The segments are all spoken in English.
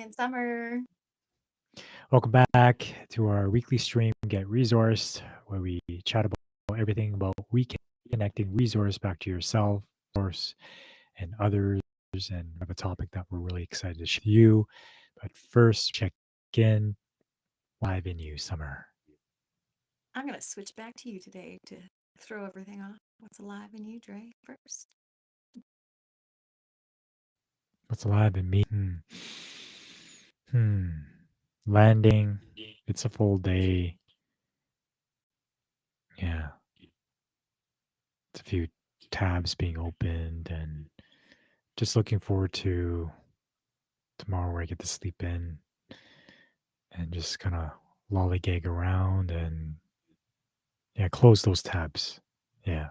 and Summer. Welcome back to our weekly stream, Get Resourced, where we chat about everything about reconnecting resource back to yourself, source, and others. And we have a topic that we're really excited to share with you. But first, check in live in you, Summer. I'm going to switch back to you today to throw everything off. What's alive in you, Dre, first? What's alive in me? Landing. It's a full day. Yeah. It's a few tabs being opened and just looking forward to tomorrow where I get to sleep in and just kind of lollygag around and close those tabs. Yeah.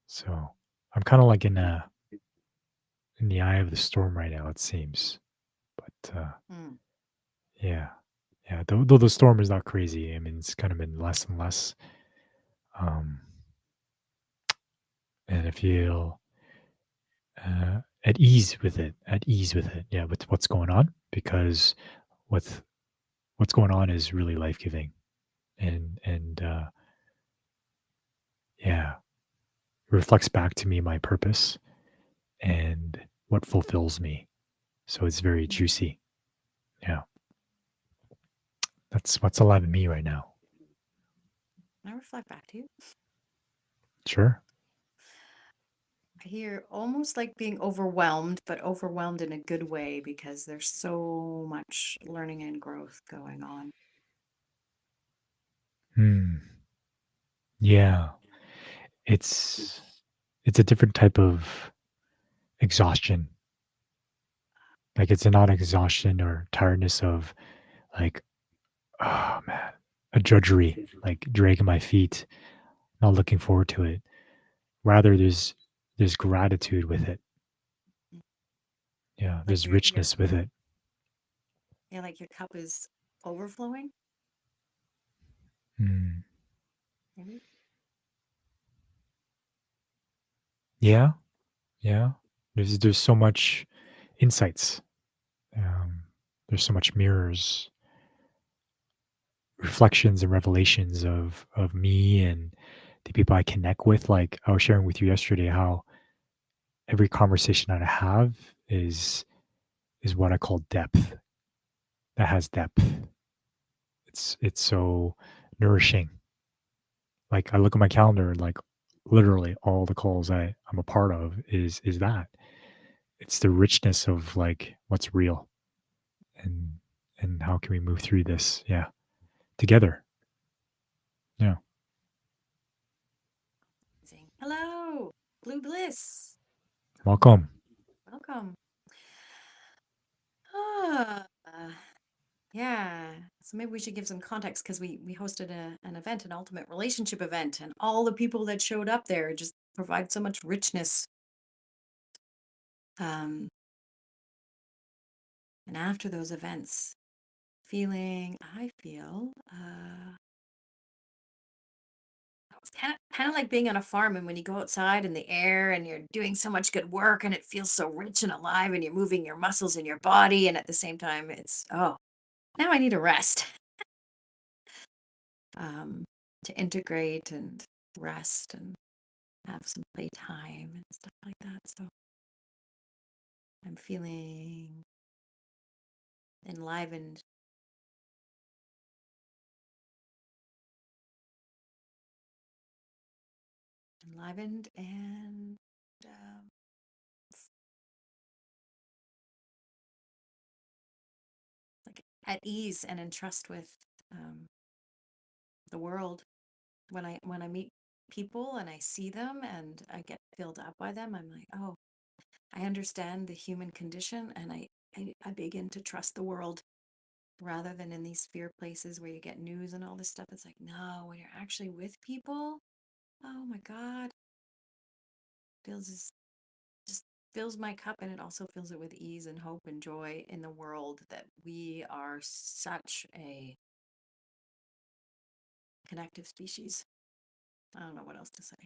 So I'm kind of like in the eye of the storm right now, it seems. But Mm. yeah, yeah. Though the storm is not crazy. I mean, it's kind of been less and less. Um, and I feel at ease with it. At ease with it. Yeah, with what's going on because with what's going on is really life giving, and yeah, it reflects back to me my purpose and what fulfills me. So it's very juicy. Yeah. That's what's alive in me right now. I reflect back to you. Sure. I hear almost like being overwhelmed, but overwhelmed in a good way because there's so much learning and growth going on. Hmm. Yeah. It's it's a different type of exhaustion. Like it's not exhaustion or tiredness of like, oh man, a drudgery, like dragging my feet, not looking forward to it. Rather there's gratitude with it. Mm. Yeah. Like There's richness with it. like your cup is overflowing, Hmm. maybe. Yeah. Yeah. There's so much insights. Um, there's so much mirrors, reflections, and revelations of me and the people I connect with. Like I was sharing with you yesterday, how every conversation that I have is what I call depth. That has depth. It's so nourishing. Like I look at my calendar, and like literally all the calls I'm a part of is that. It's the richness of like what's real and and how can we move through this? Yeah, together. Yeah. Amazing. Hello, Blue Bliss. Welcome. Welcome. Ah, yeah. So maybe we should give some context because we hosted an event, an ultimate relationship event, and all the people that showed up there just provide so much richness. Um, and after those events, I feel, it's kind of like being on a farm, and when you go outside in the air and you're doing so much good work, and it feels so rich and alive, and you're moving your muscles in your body, and at the same time, it's now I need a rest. um, to integrate and rest and have some playtime and stuff like that. So I'm feeling enlivened. Enlivened and um, like at ease and in trust with um, the world. When I meet people and I see them and I get filled up by them, I'm like, oh, I understand the human condition, and I begin to trust the world rather than in these fear places where you get news and all this stuff. It's like, no, when you're actually with people, oh my God, feels just fills my cup, and it also fills it with ease and hope and joy in the world that we are such a connective species. I don't know what else to say.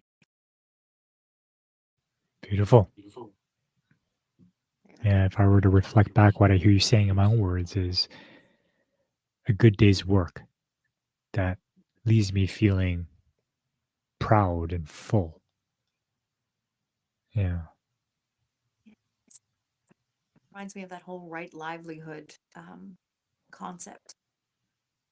Beautiful. Yeah. Yeah, if I were to reflect back, what I hear you saying in my own words is a good day's work that leaves me feeling proud and full. Yeah. Yeah. It reminds me of that whole right livelihood concept.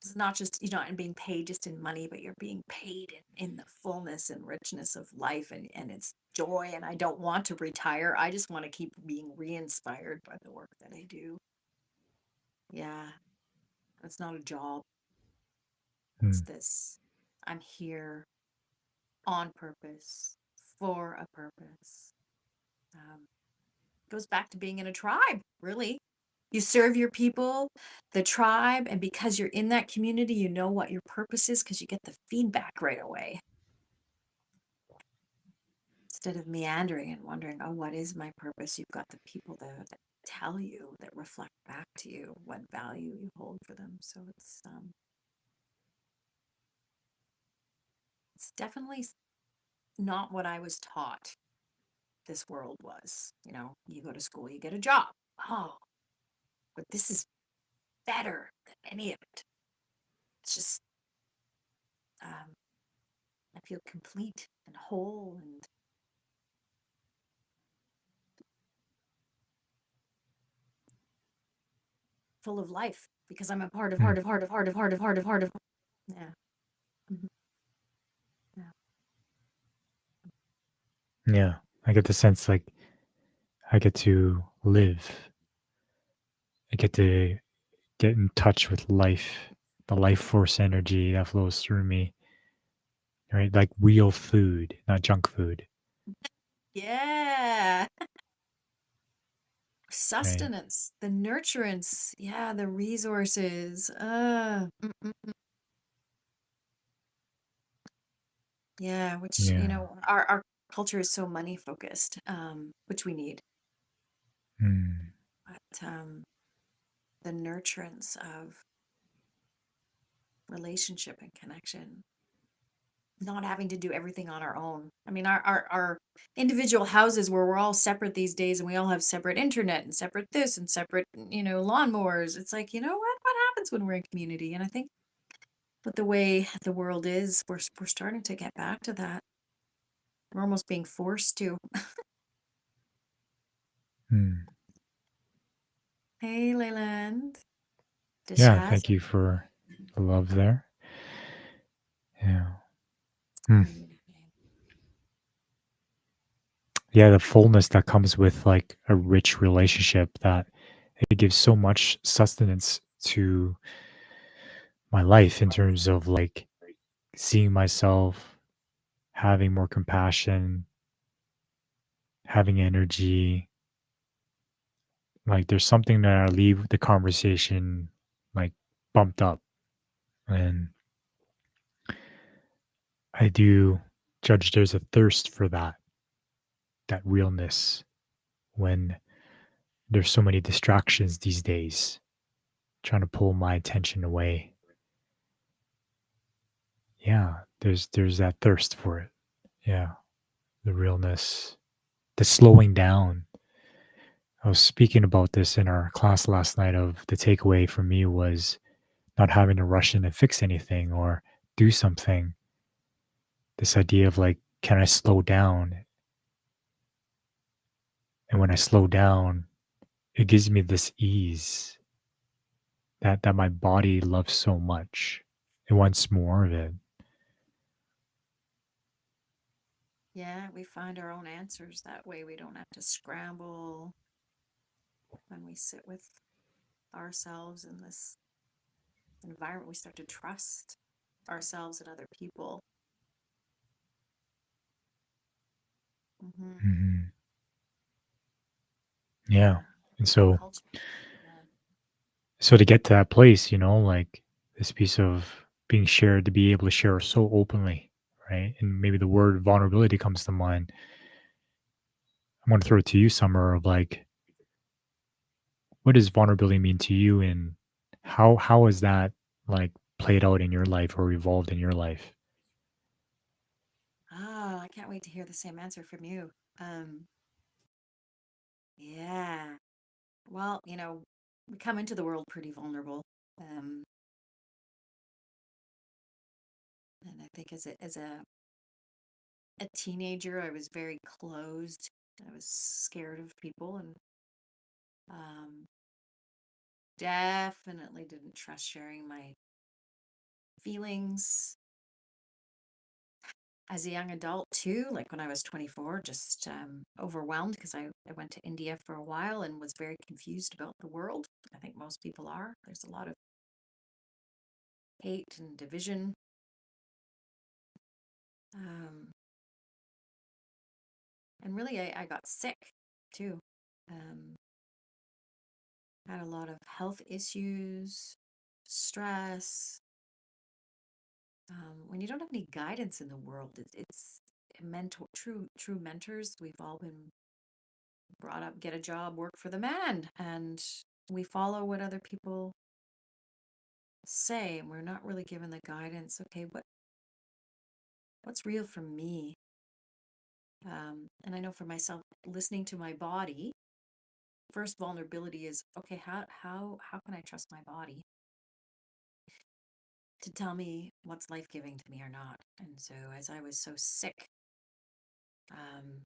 It's not just, and being paid just in money, but you're being paid in the fullness and richness of life and its joy. And I don't want to retire. I just want to keep being re-inspired by the work that I do. Yeah. It's not a job. It's Mm, this. I'm here on purpose for a purpose. Um, Goes back to being in a tribe, really. You serve your people, the tribe, and because you're in that community, you know what your purpose is because you get the feedback right away instead of meandering and wondering, oh, what is my purpose? You've got the people there that tell you, that reflect back to you what value you hold for them. So it's definitely not what I was taught this world was. You go to school, you get a job. Oh, but this is better than any of it. It's just um, I feel complete and whole and full of life because I'm a part of mm. heart of heart of heart of heart of heart of heart of. Yeah. Mhm. Yeah. Yeah. I get the sense like I get to live. I get to get in touch with life, the life force energy that flows through me, right? Like real food, not junk food, Yeah. right? Sustenance, the nurturance, yeah, the resources. Yeah, which, Yeah. our culture is so money focused, which we need. Mm, But the nurturance of relationship and connection, not having to do everything on our own. I mean, our individual houses where we're all separate these days and we all have separate internet and separate this and separate, lawnmowers. It's like, what happens when we're in community? And I think with the way the world is, we're starting to get back to that. We're almost being forced to. mm. Hey, Leyland. Yeah. Deshaz. Thank you for the love there. Yeah. Mm. Yeah. The fullness that comes with like a rich relationship that it gives so much sustenance to my life in terms of like seeing myself, having more compassion, having energy. Like there's something that I leave the conversation like bumped up. And I do judge there's a thirst for that realness when there's so many distractions these days trying to pull my attention away. Yeah, there's that thirst for it. Yeah, the realness, the slowing down. I was speaking about this in our class last night of the takeaway for me was not having to rush in and fix anything or do something. This idea of like, can I slow down? And when I slow down, it gives me this ease that my body loves so much. It wants more of it. Yeah, we find our own answers that way. We don't have to scramble when we sit with ourselves in this environment. We start to trust ourselves and other people. Hmm. Mhm. Yeah. Yeah, And our so culture. Yeah. so to get to that place, like this piece of being shared, to be able to share so openly, right? And maybe the word vulnerability comes to mind. I want to throw it to you, Summer, of like, what does vulnerability mean to you and how has that like played out in your life or evolved in your life? Oh, I can't wait to hear the same answer from you. Um, yeah. Well, we come into the world pretty vulnerable. Um, and I think as a teenager, I was very closed. I was scared of people and um, definitely didn't trust sharing my feelings. As a young adult, too, like when I was 24, just overwhelmed because I went to India for a while and was very confused about the world. I think most people are. There's a lot of hate and division. Um, and really, I got sick too. Um, had a lot of health issues, stress. When you don't have any guidance in the world, it's mentor, true mentors. We've all been brought up, get a job, work for the man, and we follow what other people say, and we're not really given the guidance. Okay, what's real for me? And I know for myself, listening to my body. First vulnerability is okay. How can I trust my body to tell me what's life giving to me or not? And so, as I was so sick, um,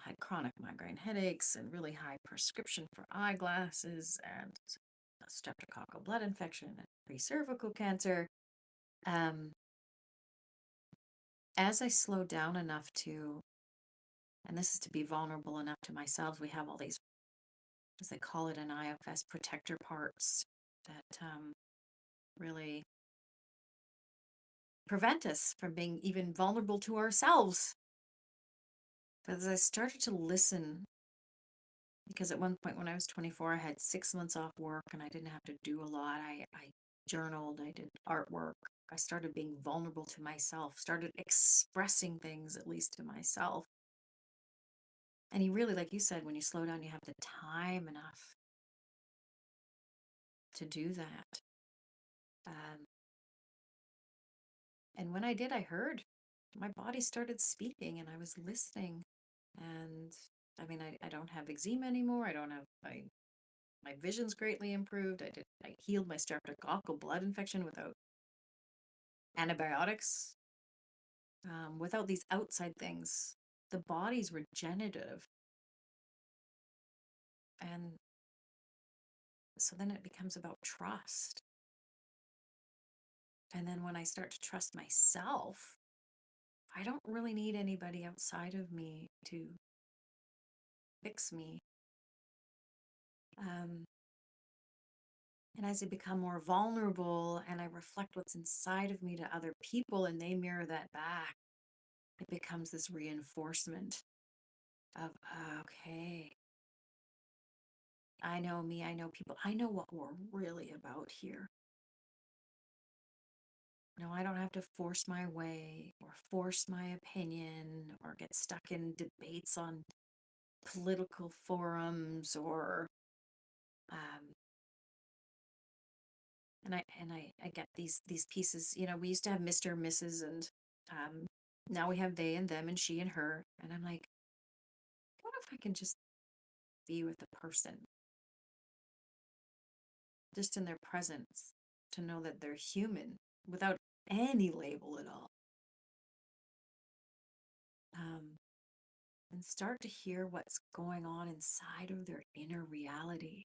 had chronic migraine headaches and really high prescription for eyeglasses and a streptococcal blood infection and pre-cervical cancer. Um, as I slowed down enough to, and this is to be vulnerable enough to myself, we have all these, as they call it, an IFS protector parts that really prevent us from being even vulnerable to ourselves. But as I started to listen, because at one point when I was 24, I had 6 months off work and I didn't have to do a lot. I journaled, I did artwork. I started being vulnerable to myself, started expressing things, at least to myself. And you really, like you said, when you slow down, you have the time enough to do that. Um, and when I did, I heard my body started speaking and I was listening. And I mean, I don't have eczema anymore. I don't have my vision's greatly improved. I healed my streptococcal blood infection without antibiotics, without these outside things. The body's regenerative. And so then it becomes about trust. And then when I start to trust myself, I don't really need anybody outside of me to fix me. Um, and as I become more vulnerable and I reflect what's inside of me to other people and they mirror that back, it becomes this reinforcement of, okay, I know me, I know people, I know what we're really about here. No, I don't have to force my way or force my opinion or get stuck in debates on political forums or um and I get these pieces, we used to have Mr. and Mrs. and now we have they and them and she and her. And I'm like, what if I can just be with the person, just in their presence, to know that they're human without any label at all. Um, and start to hear what's going on inside of their inner reality.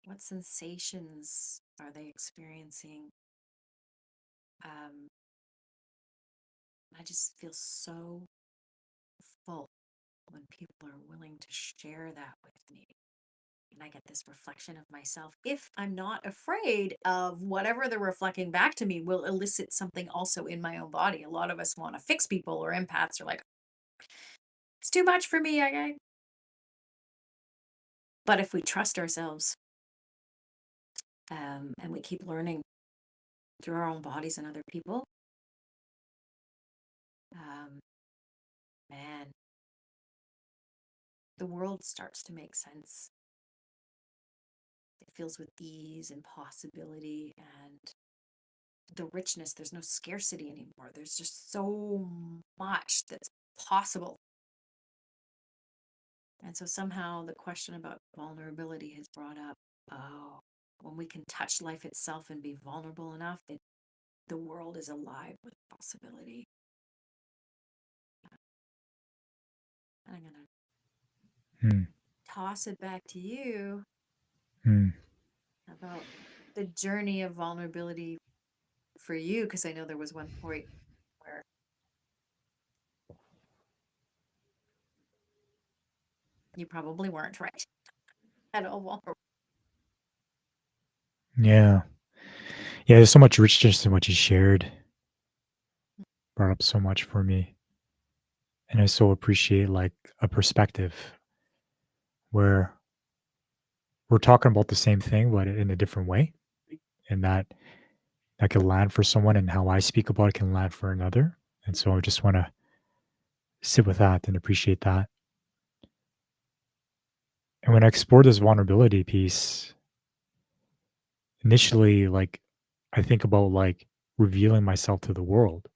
What sensations are they experiencing? Um, I just feel so full when people are willing to share that with me. And I get this reflection of myself. If I'm not afraid of whatever they're reflecting back to me will elicit something also in my own body. A lot of us want to fix people, or empaths are like, it's too much for me. But if we trust ourselves, and we keep learning through our own bodies and other people, um, man, the world starts to make sense. It feels with ease and possibility and the richness. There's no scarcity anymore. There's just so much that's possible. And so somehow the question about vulnerability has brought up, oh, when we can touch life itself and be vulnerable enough, the world is alive with possibility. I'm going to Mm, toss it back to you mm. about the journey of vulnerability for you, because I know there was one point where you probably weren't right at all vulnerable. Yeah. Yeah, there's so much richness in what you shared. Brought up so much for me. And I so appreciate like a perspective where we're talking about the same thing, but in a different way. And that can land for someone and how I speak about it can land for another. And so I just want to sit with that and appreciate that. And when I explore this vulnerability piece, initially, like I think about like revealing myself to the world,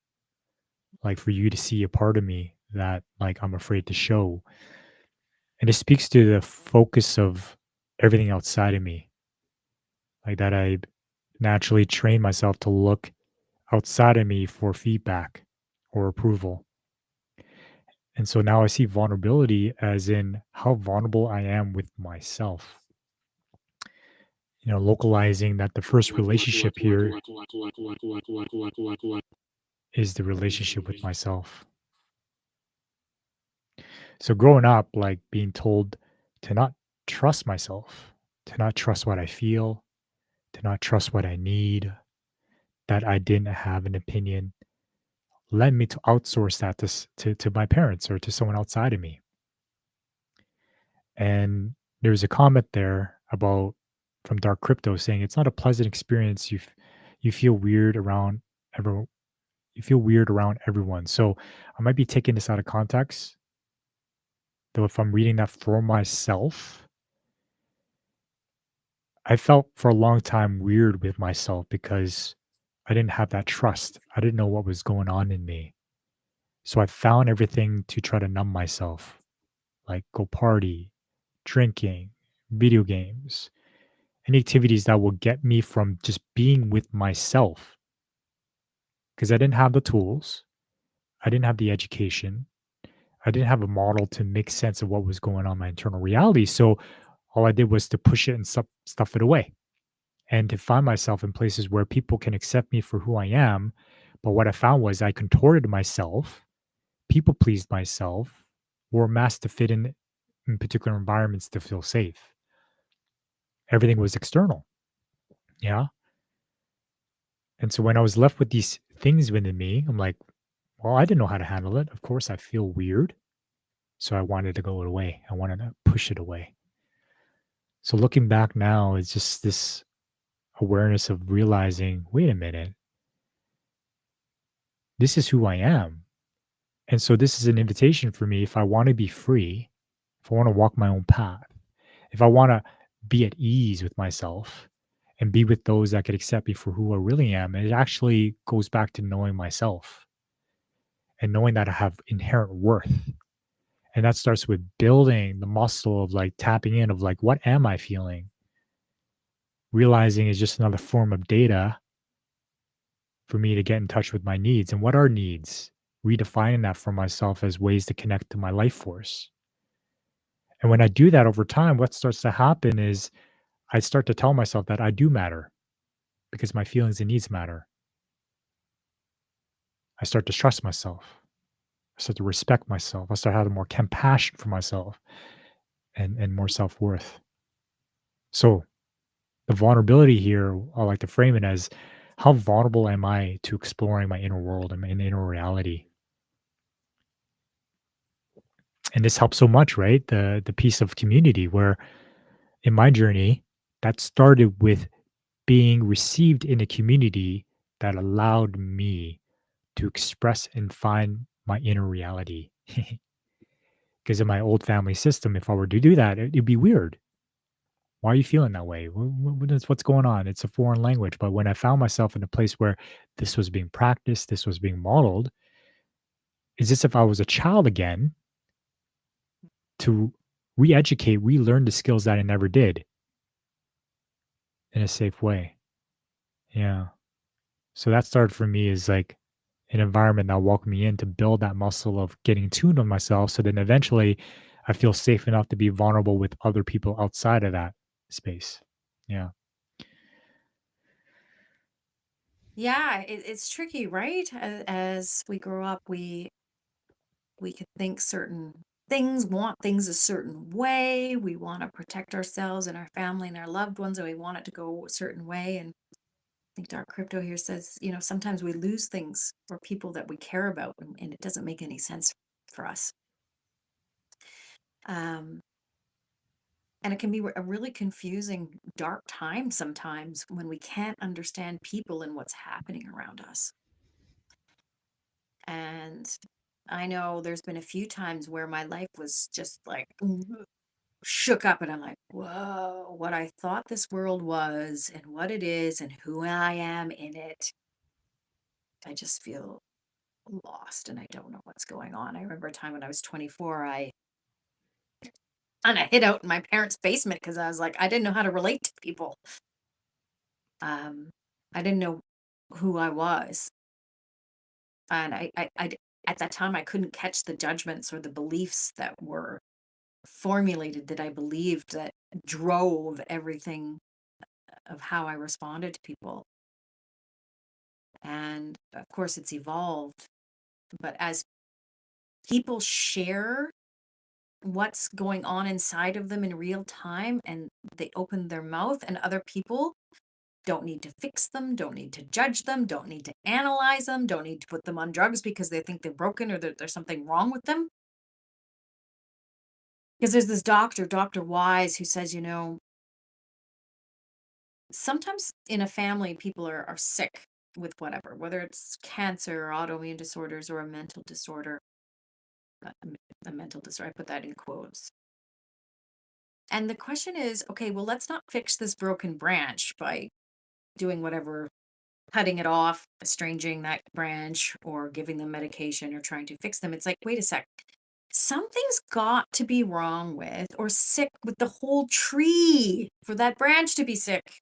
like for you to see a part of me that like I'm afraid to show. And it speaks to the focus of everything outside of me, like that I naturally train myself to look outside of me for feedback or approval. And so now I see vulnerability as in how vulnerable I am with myself. Localizing that the first relationship here is the relationship with myself. So growing up, like being told to not trust myself, to not trust what I feel, to not trust what I need, that I didn't have an opinion, led me to outsource that to my parents or to someone outside of me. And there was a comment there about from Dark Crypto saying it's not a pleasant experience. You feel weird around everyone. You feel weird around everyone. So I might be taking this out of context. Though if I'm reading that for myself, I felt for a long time weird with myself because I didn't have that trust. I didn't know what was going on in me. So I found everything to try to numb myself, like go party, drinking, video games, any activities that will get me from just being with myself because I didn't have the tools, I didn't have the education, I didn't have a model to make sense of what was going on in my internal reality. So all I did was to push it and stuff it away and to find myself in places where people can accept me for who I am. But what I found was I contorted myself, people pleased myself, wore masks to fit in particular environments to feel safe. Everything was external. Yeah. And so when I was left with these things within me, I'm like, well, I didn't know how to handle it. Of course, I feel weird. So I wanted to go away. I wanted to push it away. So looking back now, it's just this awareness of realizing, wait a minute, this is who I am. And so this is an invitation for me if I want to be free, if I want to walk my own path, if I want to be at ease with myself and be with those that could accept me for who I really am. It actually goes back to knowing myself and knowing that I have inherent worth. And that starts with building the muscle of like tapping in of like, what am I feeling? Realizing is just another form of data for me to get in touch with my needs. And what are needs? Redefining that for myself as ways to connect to my life force. And when I do that over time, what starts to happen is I start to tell myself that I do matter because my feelings and needs matter. I start to trust myself. I start to respect myself. I start having more compassion for myself and more self worth. So the vulnerability here, I like to frame it as how vulnerable am I to exploring my inner world and my inner reality? And this helps so much, right? The piece of community where in my journey, that started with being received in a community that allowed me to express and find my inner reality. Because in my old family system, if I were to do that, it'd be weird. Why are you feeling that way? What's going on? It's a foreign language. But when I found myself in a place where this was being practiced, this was being modeled, is this if I was a child again to re-educate, relearn the skills that I never did in a safe way. Yeah. So that started for me is like an environment that welcomed me in to build that muscle of getting tuned on myself. So then eventually I feel safe enough to be vulnerable with other people outside of that space. Yeah. Yeah, it's tricky, right? As we grow up, we could think certain things, want things a certain way. We want to protect ourselves and our family and our loved ones, and we want it to go a certain way. And I think Dark Crypto here says, sometimes we lose things or people that we care about, and it doesn't make any sense for us. Um, and it can be a really confusing, dark time sometimes when we can't understand people and what's happening around us. And I know there's been a few times where my life was just like shook up, and I'm like, whoa, what I thought this world was and what it is and who I am in it. I just feel lost and I don't know what's going on. I remember a time when I was 24, I kind of hid out in my parents' basement because I was like, I didn't know how to relate to people. Um, I didn't know who I was. And at that time, I couldn't catch the judgments or the beliefs that were formulated that I believed that drove everything of how I responded to people. And of course, it's evolved. But as people share what's going on inside of them in real time and they open their mouth, and other people don't need to fix them, don't need to judge them, don't need to analyze them, don't need to put them on drugs because they think they're broken or that there's something wrong with them. Because there's this doctor, Dr. Wise, who says, sometimes in a family, people are sick with whatever, whether it's cancer or autoimmune disorders or a mental disorder. A mental disorder, I put that in quotes. And the question is, okay, well, let's not fix this broken branch by doing whatever, cutting it off, estranging that branch, or giving them medication or trying to fix them. It's like, wait a sec. Something's got to be wrong with or sick with the whole tree for that branch to be sick.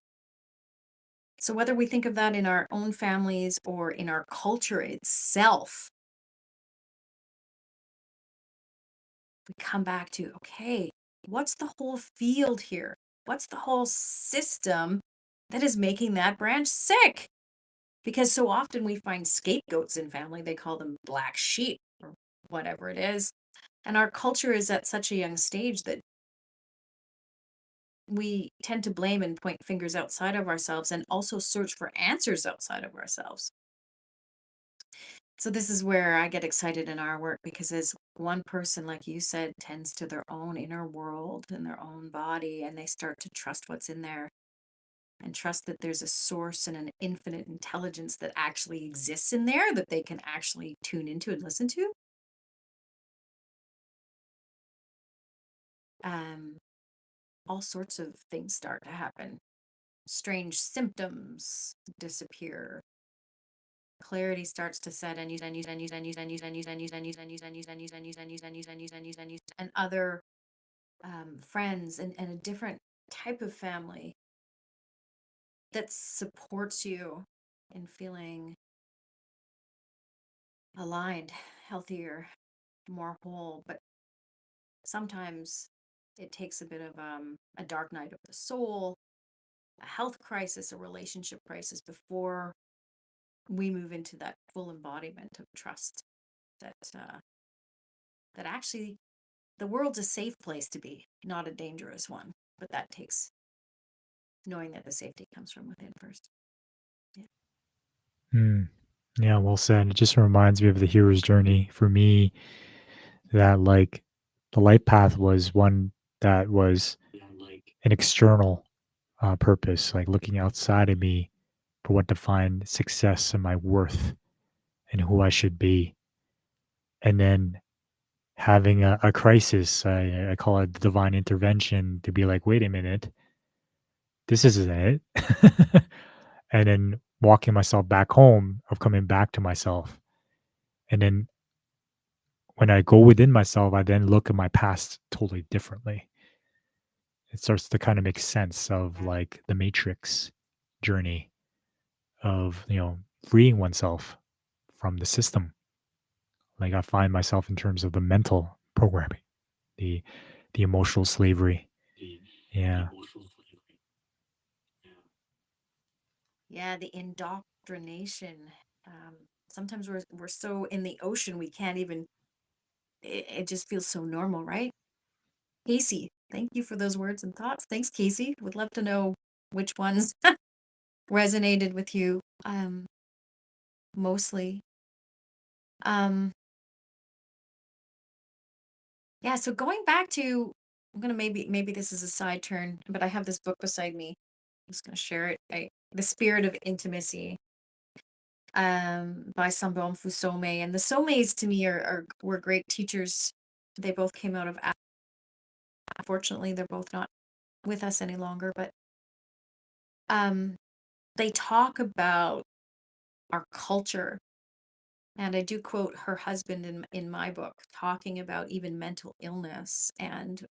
So, whether we think of that in our own families or in our culture itself, we come back to, okay, what's the whole field here? What's the whole system that is making that branch sick? Because so often we find scapegoats in family, they call them black sheep or whatever it is. And our culture is at such a young stage that we tend to blame and point fingers outside of ourselves and also search for answers outside of ourselves. So this is where I get excited in our work, because as one person, like you said, tends to their own inner world and their own body, and they start to trust what's in there and trust that there's a source and an infinite intelligence that actually exists in there that they can actually tune into and listen to. Um, all sorts of things start to happen. Strange symptoms disappear. Clarity starts to set, and and other friends and a different type of family that supports you in feeling aligned, healthier, more whole. But sometimes it takes a bit of a dark night of the soul, a health crisis, a relationship crisis before we move into that full embodiment of trust that that actually the world's a safe place to be, not a dangerous one. But that takes knowing that the safety comes from within first. Yeah. Mm. Yeah, well said. It just reminds me of the hero's journey for me, that like the life path was one that was an external purpose, like looking outside of me for what defined success and my worth and who I should be. And then having a crisis, I call it divine intervention, to be like, wait a minute, this isn't it. And then walking myself back home, of coming back to myself. And then when I go within myself, I then look at my past totally differently. It starts to kind of make sense of Yeah. like the matrix journey of, freeing oneself from the system. Like I find myself in terms of the mental programming, the the emotional slavery. Yeah. Yeah, the indoctrination. Um, Sometimes we're so in the ocean we can't even. It just feels so normal, right? Casey, thank you for those words and thoughts. Thanks, Casey. Would love to know which ones resonated with you mostly. Um, yeah, so going back to, I'm gonna maybe this is a side turn, but I have this book beside me. I'm just gonna share it. The Spirit of Intimacy, by Sambon Fusome. And the Someis to me are were great teachers. They both came out of unfortunately they're both not with us any longer, but um they talk about our culture. And I do quote her husband in my book, talking about even mental illness. And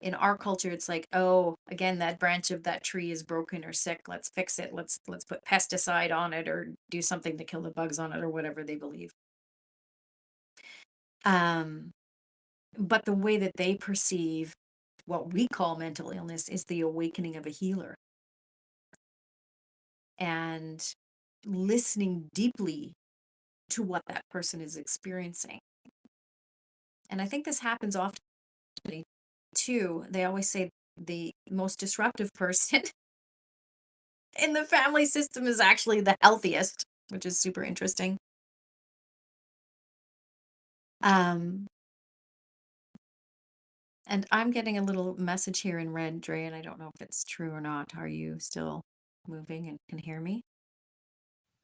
in our culture, it's like, oh, again, that branch of that tree is broken or sick. Let's fix it. Let's put pesticide on it or do something to kill the bugs on it or whatever they believe. Um, but the way that they perceive what we call mental illness is the awakening of a healer and listening deeply to what that person is experiencing. And I think this happens often too. They always say the most disruptive person in the family system is actually the healthiest, which is super interesting. Um, and I'm getting a little message here in red, Dre, and I don't know if it's true or not. Are you still moving and can hear me?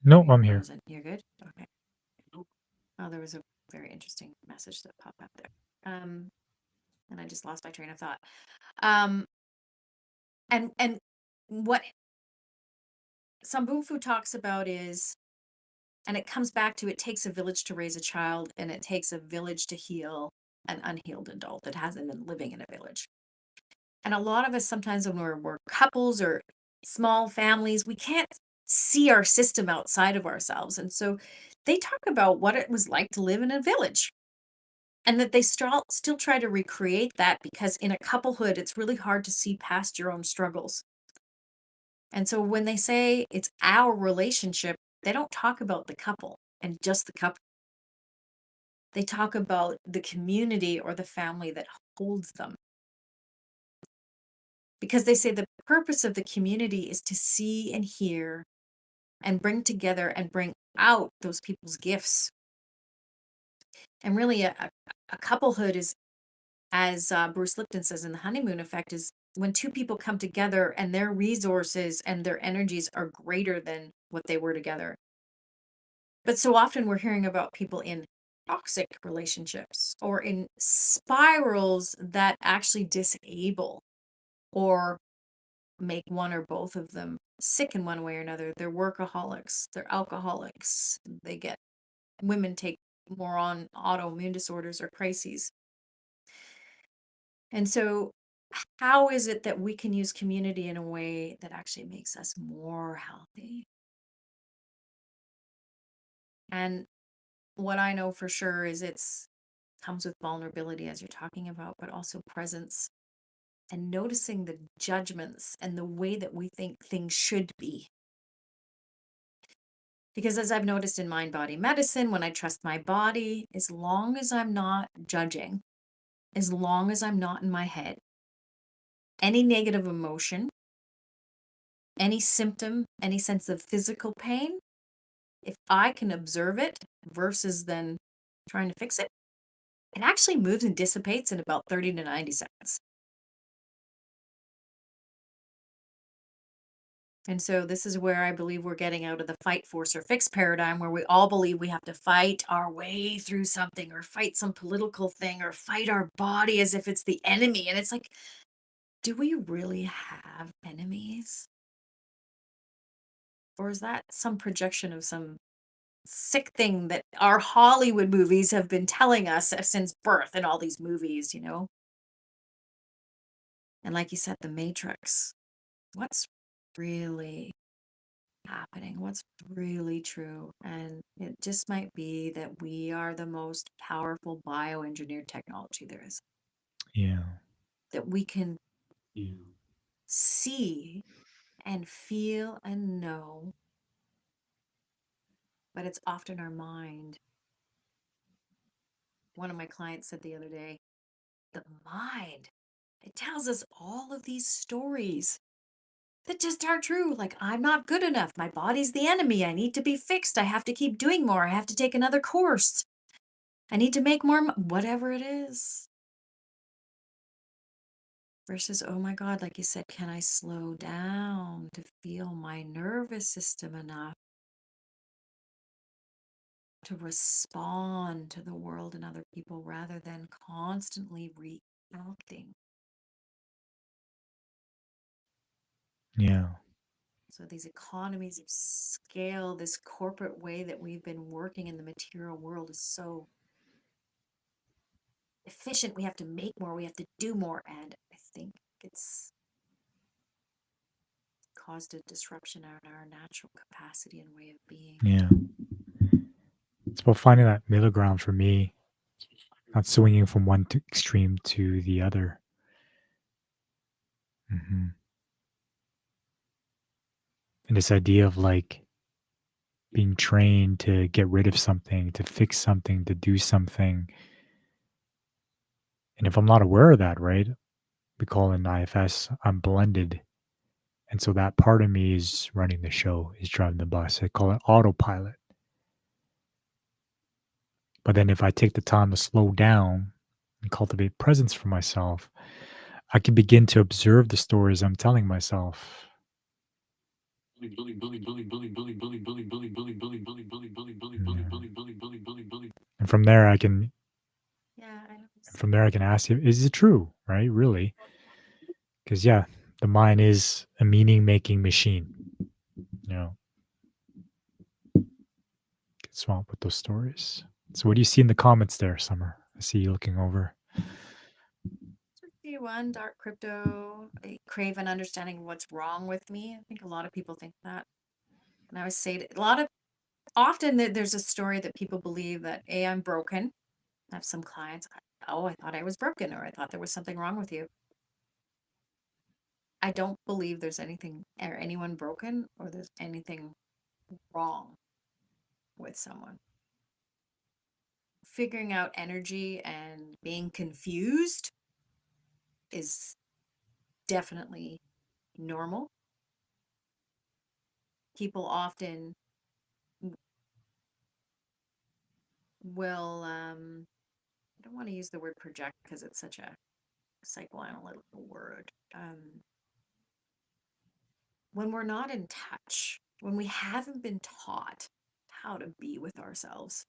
Are No, you I'm here. frozen? You're good? Okay. Oh, there was a very interesting message that popped up there. And I just lost my train of thought. Um, and what Sambumfu talks about is, and it comes back to, it takes a village to raise a child, and it takes a village to heal an unhealed adult that hasn't been living in a village. And a lot of us sometimes when we're couples or small families, we can't see our system outside of ourselves. And so they talk about what it was like to live in a village and that they still try to recreate that because in a couplehood, it's really hard to see past your own struggles. And so when they say it's our relationship, they don't talk about the couple and just the couple. They talk about the community or the family that holds them. Because they say the purpose of the community is to see and hear and bring together and bring out those people's gifts. And really, a couplehood is, as Bruce Lipton says in The Honeymoon Effect, is when two people come together and their resources and their energies are greater than what they were together. But so often we're hearing about people in toxic relationships or in spirals that actually disable or make one or both of them sick in one way or another. They're workaholics, they're alcoholics, women take more on autoimmune disorders or crises. And so, how is it that we can use community in a way that actually makes us more healthy? And what I know for sure is it's comes with vulnerability as you're talking about, but also presence and noticing the judgments and the way that we think things should be. Because as I've noticed in mind body medicine, when I trust my body, as long as I'm not judging, as long as I'm not in my head, any negative emotion, any symptom, any sense of physical pain, if I can observe it versus then trying to fix it, it actually moves and dissipates in about 30 to 90 seconds. And so this is where I believe we're getting out of the fight, force, or fix paradigm where we all believe we have to fight our way through something or fight some political thing or fight our body as if it's the enemy. And it's like, do we really have enemies? Or is that some projection of some sick thing that our Hollywood movies have been telling us since birth in all these movies, you know? And like you said, the Matrix. What's really happening? What's really true? And it just might be that we are the most powerful bioengineered technology there is, Yeah. that we can see and feel and know, but it's often our mind. One of my clients said the other day, the mind, it tells us all of these stories that just aren't true. Like, I'm not good enough. My body's the enemy. I need to be fixed. I have to keep doing more. I have to take another course. I need to make more, whatever it is. Versus, oh my God, like you said, can I slow down to feel my nervous system enough to respond to the world and other people rather than constantly reacting? Yeah. So, these economies of scale, this corporate way that we've been working in the material world is so efficient. We have to make more, we have to do more. And I think it's caused a disruption in our natural capacity and way of being. Yeah. It's about finding that middle ground for me, not swinging from one extreme to the other. Hmm. And this idea of like being trained to get rid of something, to fix something, to do something. And if I'm not aware of that, right, we call in IFS, I'm blended. And so that part of me is running the show, is driving the bus. I call it autopilot. But then if I take the time to slow down and cultivate presence for myself, I can begin to observe the stories I'm telling myself. And from there I can Yeah, I and from there I can ask you, is it true? Right? Really? Because yeah, the mind is a meaning making machine. You know, get swamped with those stories. So what do you see in the comments there, Summer? I see you looking over. one dark crypto. I crave an understanding of what's wrong with me. I think a lot of people think that. And I would say that a lot of often there's a story that people believe that I'm broken. I have some clients, oh, I thought I was broken, or I thought there was something wrong with you. I don't believe there's anything or anyone broken or there's anything wrong with someone. Figuring out energy and being confused is definitely normal. People often will, I don't want to use the word project because it's such a psychoanalytical word. When we're not in touch, when we haven't been taught how to be with ourselves,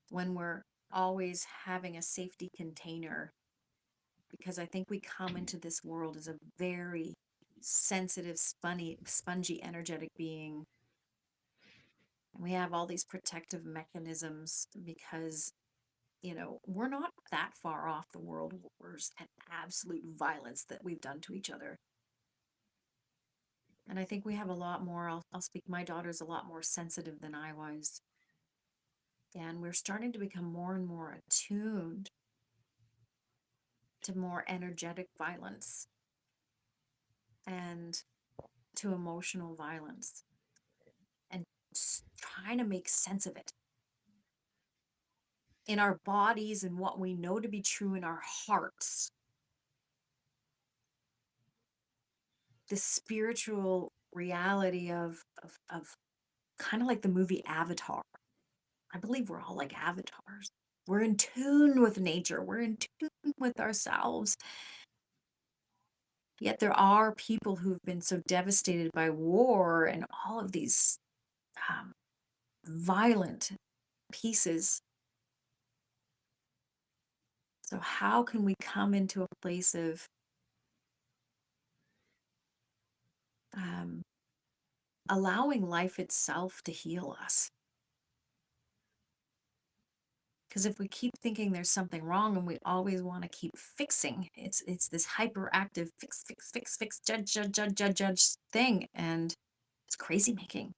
when we're always having a safety container, because I think we come into this world as a very sensitive, spongy, energetic being. And we have all these protective mechanisms because, we're not that far off the world wars and absolute violence that we've done to each other. And I think we have a lot more, I'll speak, my daughter's a lot more sensitive than I was. And we're starting to become more and more attuned to more energetic violence and to emotional violence and trying to make sense of it in our bodies and what we know to be true in our hearts. The spiritual reality of kind of like the movie Avatar. I believe we're all like avatars. We're in tune with nature. We're in tune with ourselves. Yet there are people who've been so devastated by war and all of these um, violent pieces. So how can we come into a place of um, allowing life itself to heal us. Because if we keep thinking there's something wrong and we always want to keep fixing, it's this hyperactive fix, fix, fix, fix, judge, judge, judge, judge, judge thing, and it's crazy making.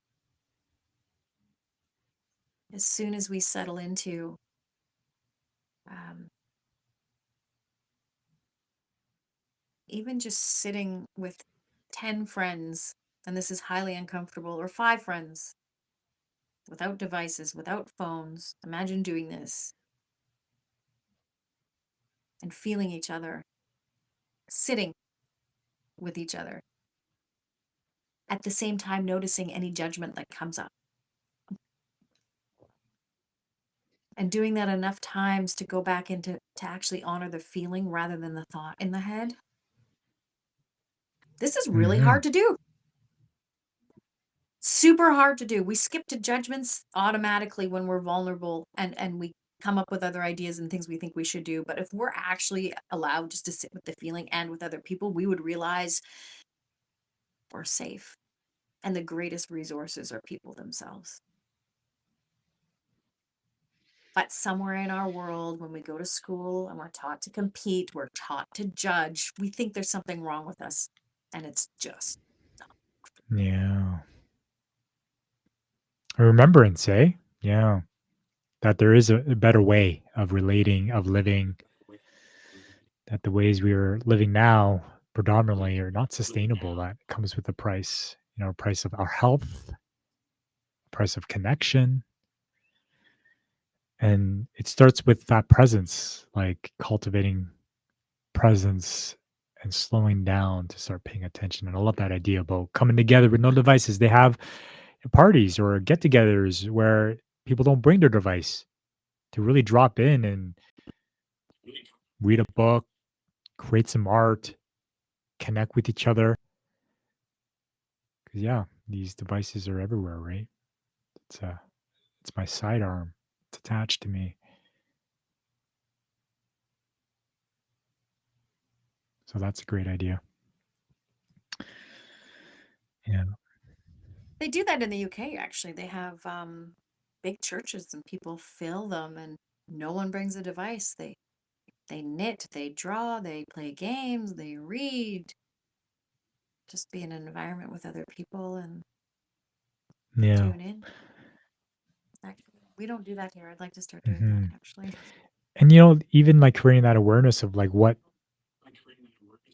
As soon as we settle into um, even just sitting with 10 friends, and this is highly uncomfortable, or 5 friends without devices, without phones, imagine doing this and feeling each other, sitting with each other, at the same time noticing any judgment that comes up. And doing that enough times to go back into to actually honor the feeling rather than the thought in the head. This is really Mhm. hard to do. Super hard to do. We skip to judgments automatically when we're vulnerable and we come up with other ideas and things we think we should do. But if we're actually allowed just to sit with the feeling and with other people, we would realize we're safe. And the greatest resources are people themselves. But somewhere in our world, when we go to school and we're taught to compete, we're taught to judge, we think there's something wrong with us. And it's just not. Yeah. A remembrance, eh? Yeah. That there is a better way of relating, of living, that the ways we are living now predominantly are not sustainable. That comes with a price, price of our health, price of connection. And it starts with that presence, like cultivating presence and slowing down to start paying attention. And I love that idea about coming together with no devices. They have parties or get togethers where people don't bring their device to really drop in and read a book, create some art, connect with each other. Because yeah, these devices are everywhere, right? It's my sidearm. It's attached to me. So that's a great idea. Yeah. They do that in the UK, actually. They have big churches and people fill them and no one brings a device. They knit, they draw, they play games, they read, just be in an environment with other people and Yeah. tune in. We don't do that here. I'd like to start doing that Hmm. actually. And even like creating that awareness of like what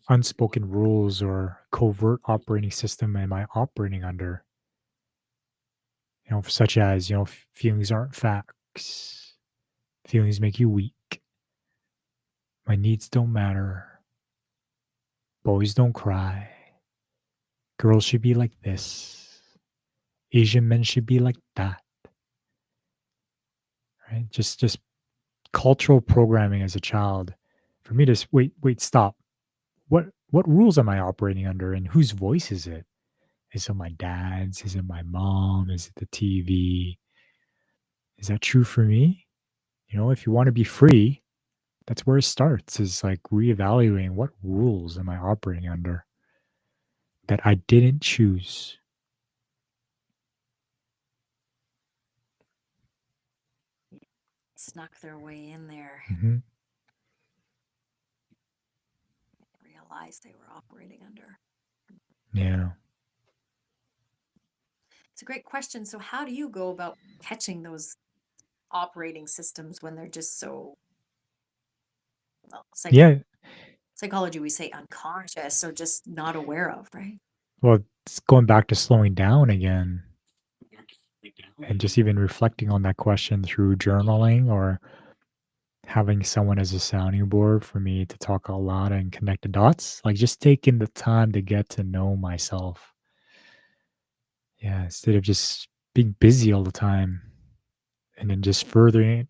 unspoken rules or covert operating system am I operating under? Such as, feelings aren't facts. Feelings make you weak. My needs don't matter. Boys don't cry. Girls should be like this. Asian men should be like that. Right? Just cultural programming as a child for me to wait, stop. What rules am I operating under and whose voice is it? Is it my dad's? Is it my mom? Is it the TV? Is that true for me? If you want to be free, that's where it starts, is like reevaluating what rules am I operating under that I didn't choose. Snuck their way in there, Hmm. realized they were operating under. Yeah. It's a great question. So, how do you go about catching those operating systems when they're just so, well, Yeah. psychology, we say unconscious or just not aware of, right? Well, it's going back to slowing down again and just even reflecting on that question through journaling or having someone as a sounding board for me to talk out loud and connect the dots. Like just taking the time to get to know myself. Yeah. Instead of just being busy all the time and then just furthering,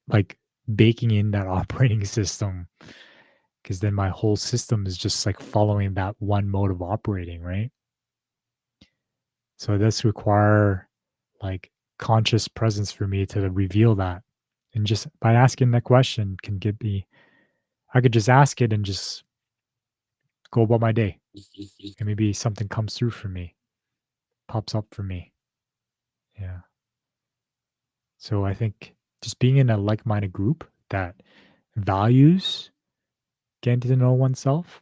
like baking in that operating system. Cause then my whole system is just like following that one mode of operating, right? So this require like conscious presence for me to reveal that. And just by asking that question can get me, I could just ask it and just go about my day. And maybe something comes through for me pops up for me. Yeah. So I think just being in a like-minded group that values getting to know oneself,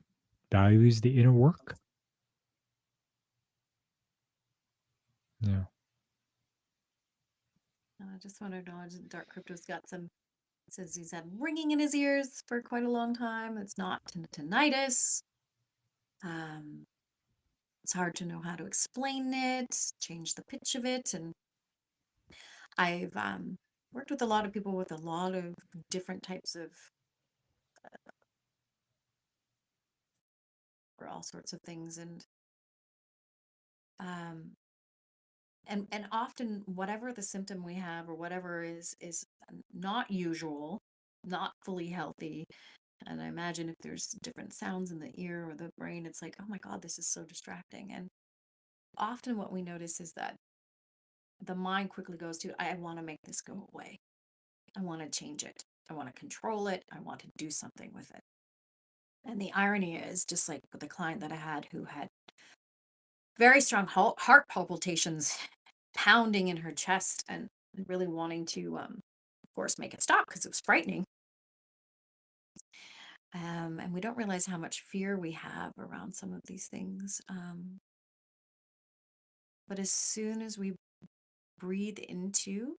values the inner work. Yeah. I just want to acknowledge that Dark Crypto's got some, says he's had ringing in his ears for quite a long time. It's not tinnitus. Um, it's hard to know how to explain it, change the pitch of it. And I've worked with a lot of people with a lot of different types of, for all sorts of things. Um, and often whatever the symptom we have or whatever is not usual, not fully healthy. And I imagine if there's different sounds in the ear or the brain, it's like, oh my God, this is so distracting. And often what we notice is that the mind quickly goes to, I want to make this go away. I want to change it. I want to control it. I want to do something with it. And the irony is, just like with the client that I had who had very strong heart palpitations pounding in her chest and really wanting to, of course, make it stop because it was frightening. And we don't realize how much fear we have around some of these things. But as soon as we breathe into,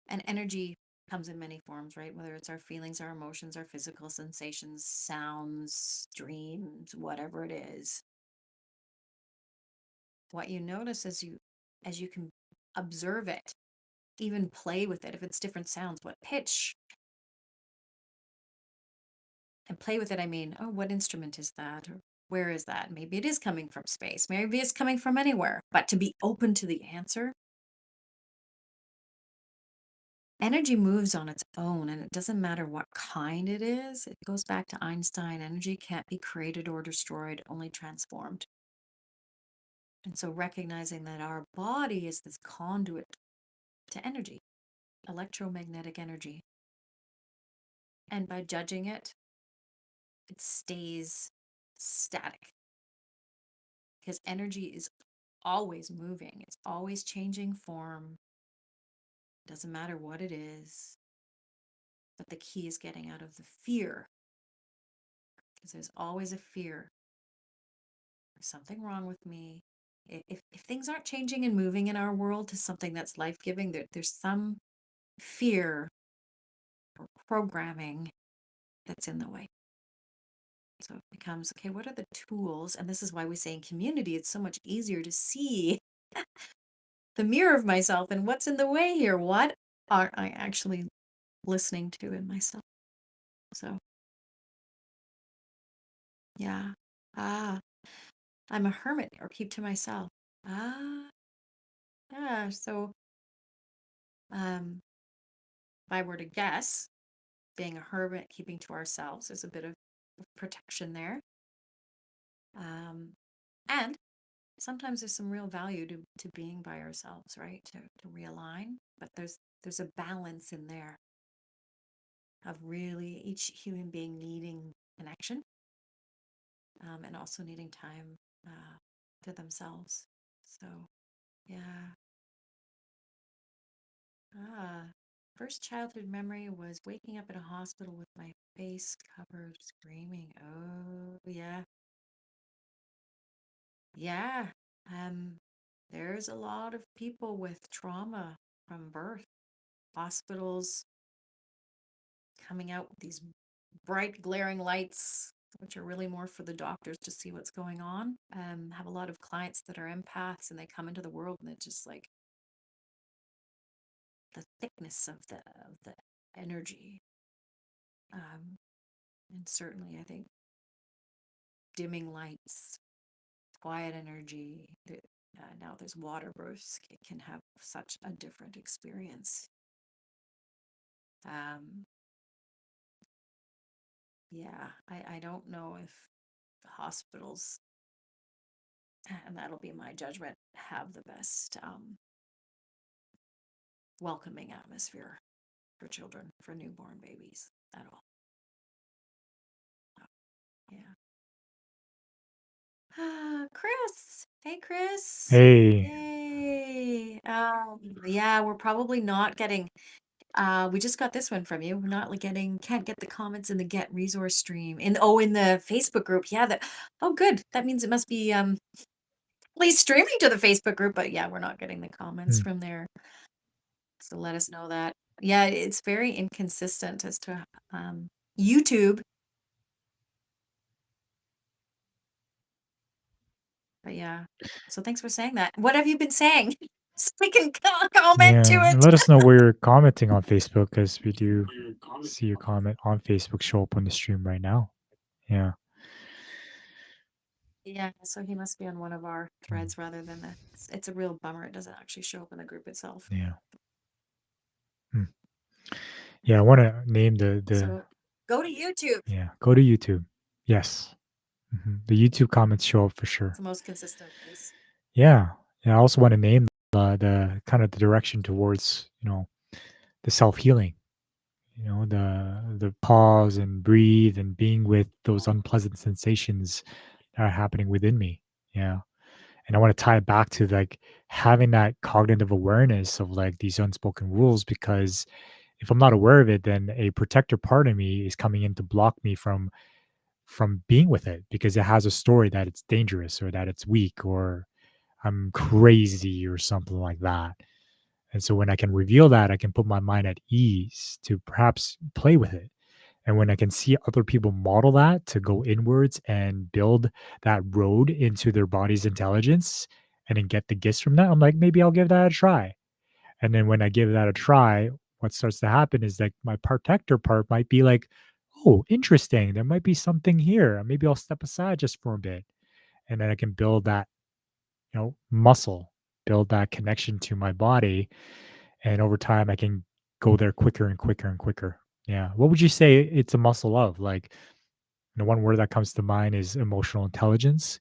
and energy comes in many forms, right? Whether it's our feelings, our emotions, our physical sensations, sounds, dreams, whatever it is. What you notice as you can observe it, even play with it, if it's different sounds, what pitch, and play with it, I mean, oh, what instrument is that? Or where is that? Maybe it is coming from space. Maybe it's coming from anywhere. But to be open to the answer, energy moves on its own, and it doesn't matter what kind it is. It goes back to Einstein, energy can't be created or destroyed, only transformed. And so recognizing that our body is this conduit to energy, electromagnetic energy. And by judging it, it stays static because energy is always moving, it's always changing form. Doesn't matter what it is. But the key is getting out of the fear, because there's always a fear. There's something wrong with me. If things aren't changing and moving in our world to something that's life giving, there's some fear or programming that's in the way. So it becomes, okay, what are the tools? And this is why we say in community, it's so much easier to see the mirror of myself and what's in the way here. What are I actually listening to in myself? So, yeah. Ah, I'm a hermit or keep to myself. Ah, yeah. So, if I were to guess, being a hermit, keeping to ourselves, there's a bit of protection there. And sometimes there's some real value to being by ourselves, right? To realign. But there's a balance in there of really each human being needing connection, and also needing time to themselves. So, yeah. Ah, first childhood memory was waking up in a hospital with my face covered, screaming. Oh, yeah. Yeah. Um, there's a lot of people with trauma from birth. Hospitals coming out with these bright, glaring lights, which are really more for the doctors to see what's going on. Have a lot of clients that are empaths and they come into the world and it's just like the thickness of the energy. And certainly I think dimming lights, quiet energy. Now there's water births can have such a different experience. Um, yeah, I don't know if hospitals, and that'll be my judgment, have the best welcoming atmosphere for children, for newborn babies at all. Yeah. Chris. Hey, Chris. Hey. Yay. Yeah, we're probably not getting, we just got this one from you. We're not like getting, can't get the comments in the get resource stream. In the Facebook group. Yeah, oh, good. That means it must be, please streaming to the Facebook group, but yeah, we're not getting the comments Hmm. from there. So let us know that. Yeah, it's very inconsistent as to, YouTube. But yeah, so thanks for saying that. What have you been saying? So we can comment to Yeah, and it. let us know where you're commenting on Facebook because we do see your comment on Facebook show up on the stream right now. Yeah. Yeah, so he must be on one of our Mm, threads rather than it's a real bummer. It doesn't actually show up in the group itself. yeah. Mm. Yeah, I want to name the So go to YouTube. yeah, go to YouTube. Yes. The YouTube comments show up for It's sure. the most consistent place. Yeah. Yeah, I also want to name the kind of the direction towards, the self-healing, the pause and breathe and being with those unpleasant sensations that are happening within me. Yeah. And I want to tie it back to like having that cognitive awareness of like these unspoken rules because if I'm not aware of it, then a protector part of me is coming in to block me from being with it because it has a story that it's dangerous or that it's weak or I'm crazy or something like that. And so when I can reveal that, I can put my mind at ease to perhaps play with it. And when I can see other people model that to go inwards and build that road into their body's intelligence and then get the gifts from that, I'm like, maybe I'll give that a try. And then when I give that a try, what starts to happen is like my protector part might be like, oh, interesting. There might be something here. Maybe I'll step aside just for a bit. And then I can build that, muscle, build that connection to my body. And over time, I can go there quicker and quicker and quicker. Yeah. What would you say it's a muscle of? Like, one word that comes to mind is emotional intelligence.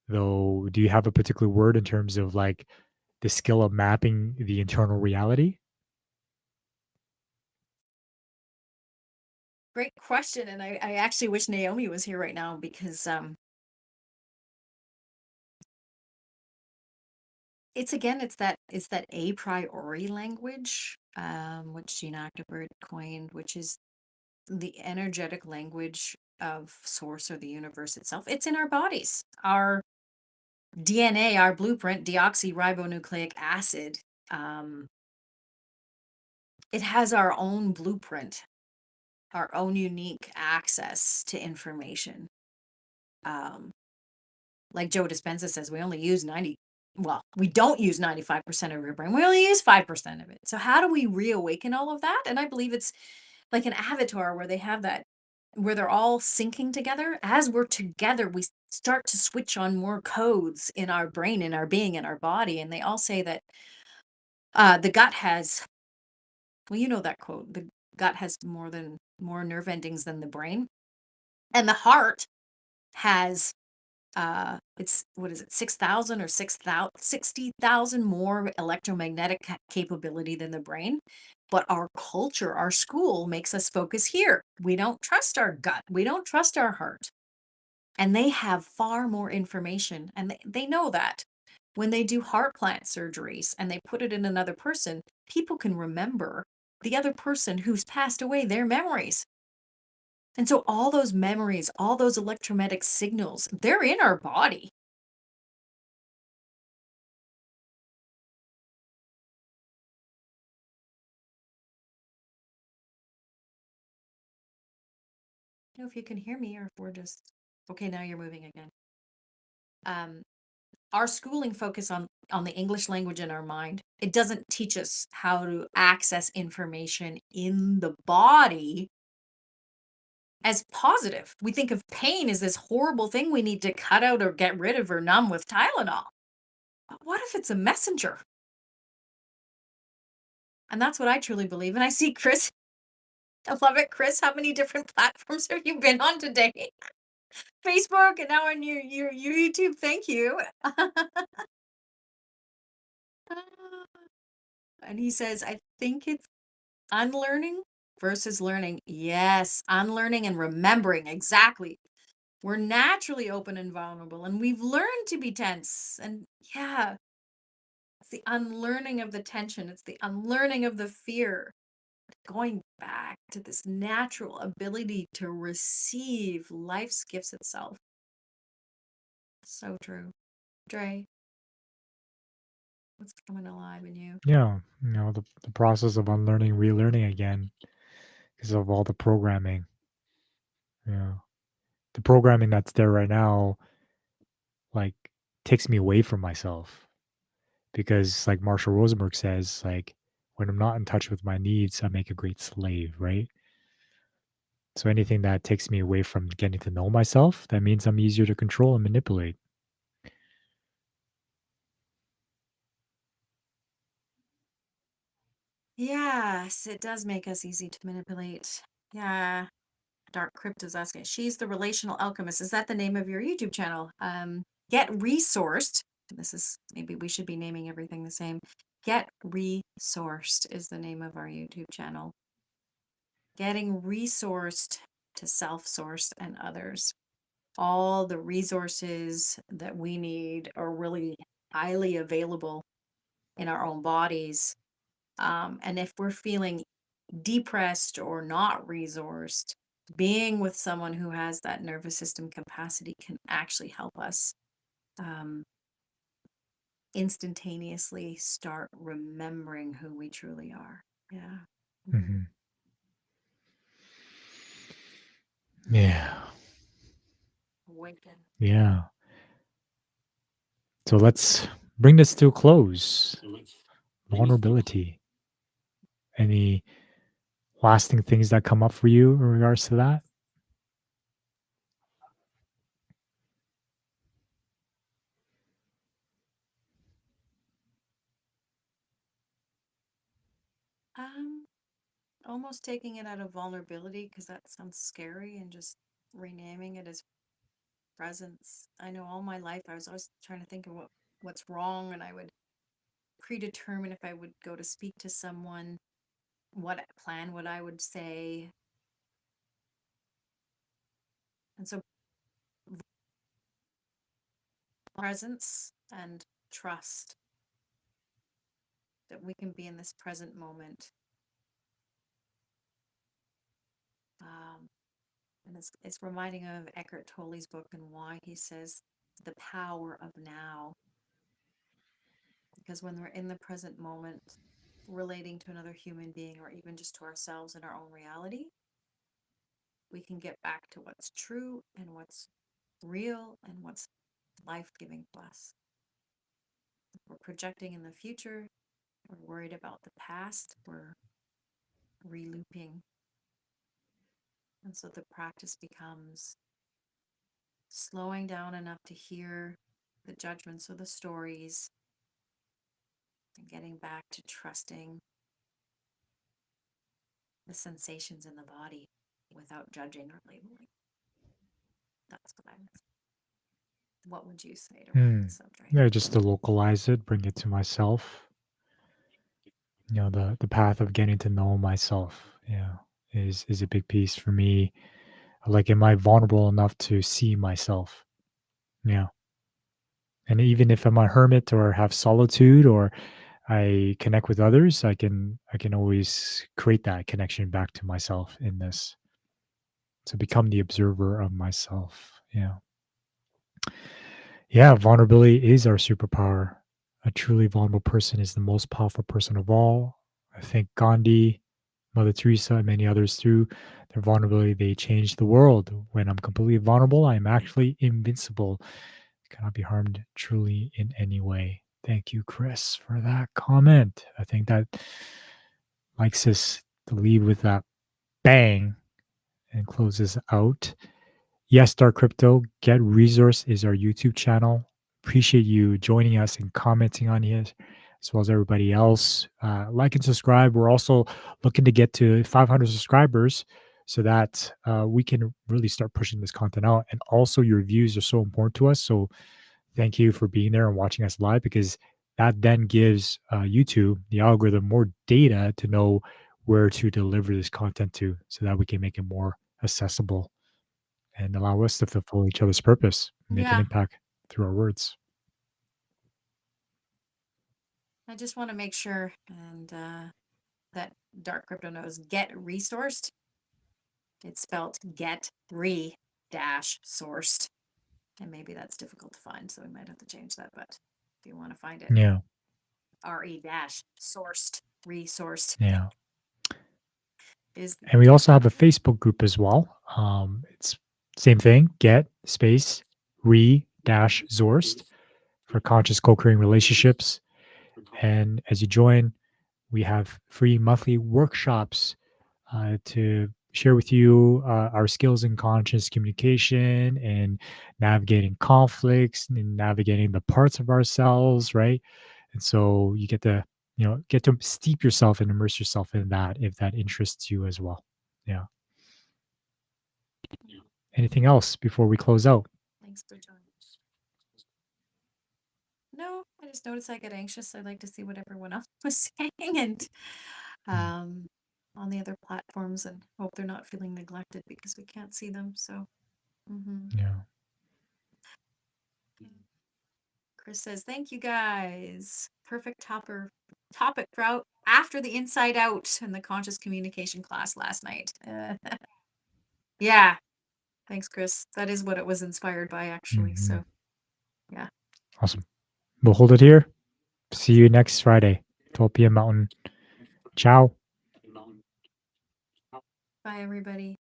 Though, do you have a particular word in terms of like the skill of mapping the internal reality? Great question. And I actually wish Naomi was here right now because it's that a priori language, which Gene Ackerberg coined, which is the energetic language of source or the universe itself. It's in our bodies. Our DNA, our blueprint, deoxyribonucleic acid, um, it has our own blueprint, our own unique access to information. Um, like Joe Dispenza says, we only use 90, well, we don't use 95% of your brain. We only use 5% of it. So how do we reawaken all of that? And I believe it's like an avatar where they have that, where they're all syncing together. As we're together, we start to switch on more codes in our brain, in our being, in our body. And they all say that the gut has, well, you know that quote, the gut has more nerve endings than the brain. And the heart has it's what is it, 6,000 or 6,000 60,000 more electromagnetic capability than the brain. But our culture, our school makes us focus here. We don't trust our gut, we don't trust our heart. And they have far more information, and they know that when they do heart plant surgeries and they put it in another person, people can remember the other person who's passed away, their memories. And so all those memories, all those electromagnetic signals, they're in our body. Know if you can hear me or if we're just okay. Now you're moving again. Um, our schooling focus on the English language in our mind. It doesn't teach us how to access information in the body as positive. We think of pain as this horrible thing we need to cut out or get rid of or numb with Tylenol. But what if it's a messenger? And that's what I truly believe. And I see Chris. I love it, Chris. How many different platforms have you been on today? Facebook and now on your YouTube. Thank you. And he says, I think it's unlearning versus learning. Yes, unlearning and remembering exactly We're naturally open and vulnerable, and we've learned to be tense. And yeah, it's the unlearning of the tension, it's the unlearning of the fear, going back to this natural ability to receive life's gifts itself. So true. Dre, what's coming alive in you? Yeah, the process of unlearning, relearning again because of all the programming. Yeah, the programming that's there right now, like, takes me away from myself because, like Marshall Rosenberg says, like, when I'm not in touch with my needs, I make a great slave, right? So anything that takes me away from getting to know myself, that means I'm easier to control and manipulate. Yes, it does make us easy to manipulate. Yeah. Dark Crypto's asking, she's the relational alchemist. Is that the name of your YouTube channel? Get resourced. This is maybe we should be naming everything the same. Get resourced is the name of our YouTube channel. Getting resourced to self source and others. All the resources that we need are really highly available in our own bodies. And if we're feeling depressed or not resourced, being with someone who has that nervous system capacity can actually help us um, instantaneously start remembering who we truly are. Yeah. Mhm. Mhm. Yeah. Awaken. Yeah. So let's bring this to a close. Vulnerability. Any lasting things that come up for you in regards to that? Um, Almost taking it out of vulnerability because that sounds scary and just renaming it as presence. I know all my life I was always trying to think of what's wrong, and I would predetermine if I would go to speak to someone, what plan what I would say. And so presence and trust that we can be in this present moment. Um, and it's reminding of Eckhart Tolle's book and why he says the power of now. Because when we're in the present moment, relating to another human being or even just to ourselves in our own reality, we can get back to what's true and what's real and what's life giving to us. If we're projecting in the future, we're worried about the past, we're relooping. And so the practice becomes slowing down enough to hear the judgments or the stories and getting back to trusting the sensations in the body without judging or labeling. That's what I'm. What would you say to wrap Hmm. this up, Dre? Yeah, just to localize it, bring it to myself. The path of getting to know myself, yeah, is a big piece for me. Like, am I vulnerable enough to see myself? Yeah. And even if I'm a hermit or have solitude or I connect with others, I can always create that connection back to myself in this. To become the observer of myself. Yeah. Yeah, vulnerability is our superpower. A truly vulnerable person is the most powerful person of all. I think Gandhi, Mother Teresa, and many others through their vulnerability, they changed the world. When I'm completely vulnerable, I am actually invincible. Cannot be harmed truly in any way. Thank you, Chris, for that comment. I think that likes us to leave with that bang and close this out. Yes, Dark Crypto, Get Resource is our YouTube channel. Appreciate you joining us and commenting on it, as well as everybody else. Like and subscribe. We're also looking to get to 500 subscribers so that we can really start pushing this content out. And also, your views are so important to us. So, thank you for being there and watching us live because that then gives YouTube, the algorithm, more data to know where to deliver this content to so that we can make it more accessible and allow us to fulfill each other's purpose, make an Yeah. impact through our words. I just want to make sure and that Dark Crypto knows get resourced. It's spelled get re dash sourced. And maybe that's difficult to find, so we might have to change that. But if you want to find it, Yeah. re dash sourced, resourced Yeah. is And we also have a Facebook group as well. It's same thing, get space re dash sourced for conscious co-creating relationships. And as you join, we have free monthly workshops to share with you our skills in conscious communication and navigating conflicts and navigating the parts of ourselves, right? And so you get to, get to steep yourself and immerse yourself in that if that interests you as well. Yeah. Anything else before we close out? thanks for joining. No, I just noticed I get anxious. I like to see what everyone else was saying and Mm, um, on the other platforms and hope they're not feeling neglected because we can't see them. So, mhm. yeah. Chris says, "Thank you guys. Perfect topic for out after the Inside Out and the conscious communication class last night." Yeah, thanks, Chris. That is what it was inspired by, actually. Mhm. So, yeah. Awesome. We'll hold it here. See you next Friday, 12 p.m. Mountain. Ciao. Bye, everybody.